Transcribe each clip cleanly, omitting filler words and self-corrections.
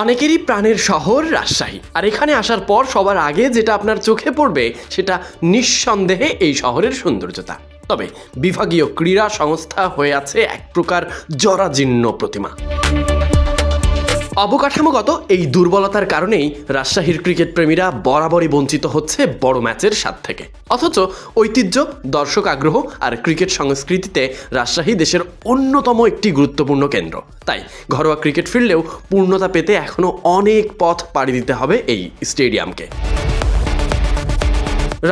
অনেকেরই প্রাণের শহর রাজশাহী, আর এখানে আসার পর সবার আগে যেটা আপনার চোখে পড়বে সেটা নিঃসন্দেহে এই শহরের সৌন্দর্যতা। তবে বিভাগীয় ক্রীড়া সংস্থা হয়ে আছে এক প্রকার জরাজীর্ণ প্রতিমা। অবকাঠামোগত এই দুর্বলতার কারণেই রাজশাহীর ক্রিকেট প্রেমীরা বরাবরই বঞ্চিত হচ্ছে বড় ম্যাচের স্বাদ থেকে। অথচ ঐতিহ্য, দর্শক আগ্রহ আর ক্রিকেট সংস্কৃতিতে রাজশাহী দেশের অন্যতম একটি গুরুত্বপূর্ণ কেন্দ্র। তাই ঘরোয়া ক্রিকেট ফিল্ডেও পূর্ণতা পেতে এখনও অনেক পথ পাড়ি দিতে হবে এই স্টেডিয়ামকে।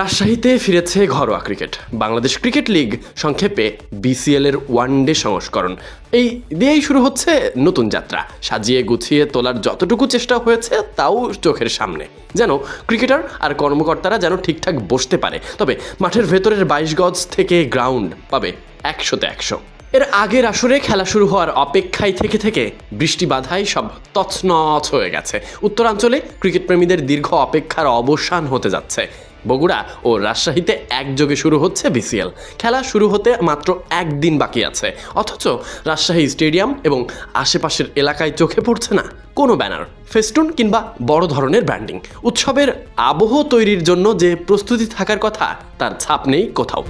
রাজশাহীতে ফিরেছে ঘরোয়া ক্রিকেট। বাংলাদেশ ক্রিকেট লিগ, সংক্ষেপে বিসিএল এর ওয়ানডে সংস্করণ, এই দিয়েই শুরু হচ্ছে নতুন যাত্রা। সাজিয়ে গুছিয়ে তোলার যতটুকু চেষ্টা হয়েছে তাও চোখের সামনে, যেন ক্রিকেটার আর কর্মকর্তারা যেন ঠিকঠাক বসতে পারে। তবে মাঠের ভেতরের 22 গজ থেকে গ্রাউন্ড পাবে 100-তে 100। এর আগের আসরে খেলা শুরু হওয়ার অপেক্ষায় থেকে থেকে বৃষ্টি বাধায় সব তছনছ হয়ে গেছে। উত্তরাঞ্চলে ক্রিকেট প্রেমীদের দীর্ঘ অপেক্ষার অবসান হতে যাচ্ছে। বগুড়া ও রাজশাহীতে একযোগে শুরু হচ্ছে বিসিএল। খেলা শুরু হতে মাত্র একদিন বাকি আছে, অথচ রাজশাহী স্টেডিয়াম এবং আশেপাশের এলাকায় চোখে পড়ছে না কোনো ব্যানার, ফেস্টুন কিংবা বড় ধরনের ব্র্যান্ডিং। উৎসবের আবহ তৈরির জন্য যে প্রস্তুতি থাকার কথা তার ছাপ নেই কোথাও।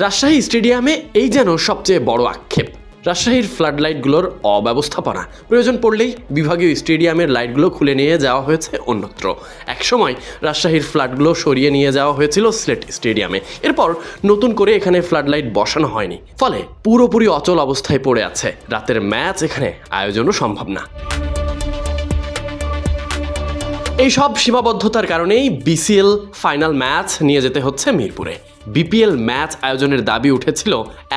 রাজশাহী স্টেডিয়ামে এই যেন সবচেয়ে বড় আক্ষেপ। রাজশাহীর ফ্লাড লাইটগুলোর অব্যবস্থাপনা। প্রয়োজন পড়লেই বিভাগীয় স্টেডিয়ামের লাইটগুলো খুলে নিয়ে যাওয়া হয়েছে অন্যত্র। একসময় রাজশাহীর ফ্লাডগুলো সরিয়ে নিয়ে যাওয়া হয়েছিল সিলেট স্টেডিয়ামে। এরপর নতুন করে এখানে ফ্লাড লাইট বসানো হয়নি, ফলে পুরোপুরি অচল অবস্থায় পড়ে আছে। রাতের ম্যাচ এখানে আয়োজনও সম্ভব না। এই সব সীমাবদ্ধতার কারণেই বিসিএল ফাইনাল ম্যাচ নিয়ে যেতে হচ্ছে মিরপুরে। বিপিএল ম্যাচ আয়োজনের দাবি উঠেছিল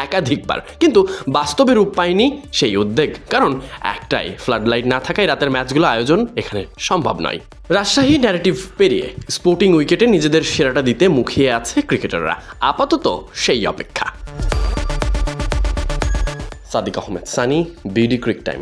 একাধিকবার, কিন্তু বাস্তবে রূপ পায়নি সেই উদ্যোগ। কারণ একটাই, ফ্লাড লাইট না থাকায় রাতের ম্যাচগুলো আয়োজন এখানে সম্ভব নয়। রাজশাহী ন্যারেটিভ পেরিয়ে স্পোর্টিং উইকেটে নিজেদের সেরাটা দিতে মুখিয়ে আছে ক্রিকেটাররা। আপাতত সেই অপেক্ষা। Sadiq Ahmed Sunny, BD ক্রিক time.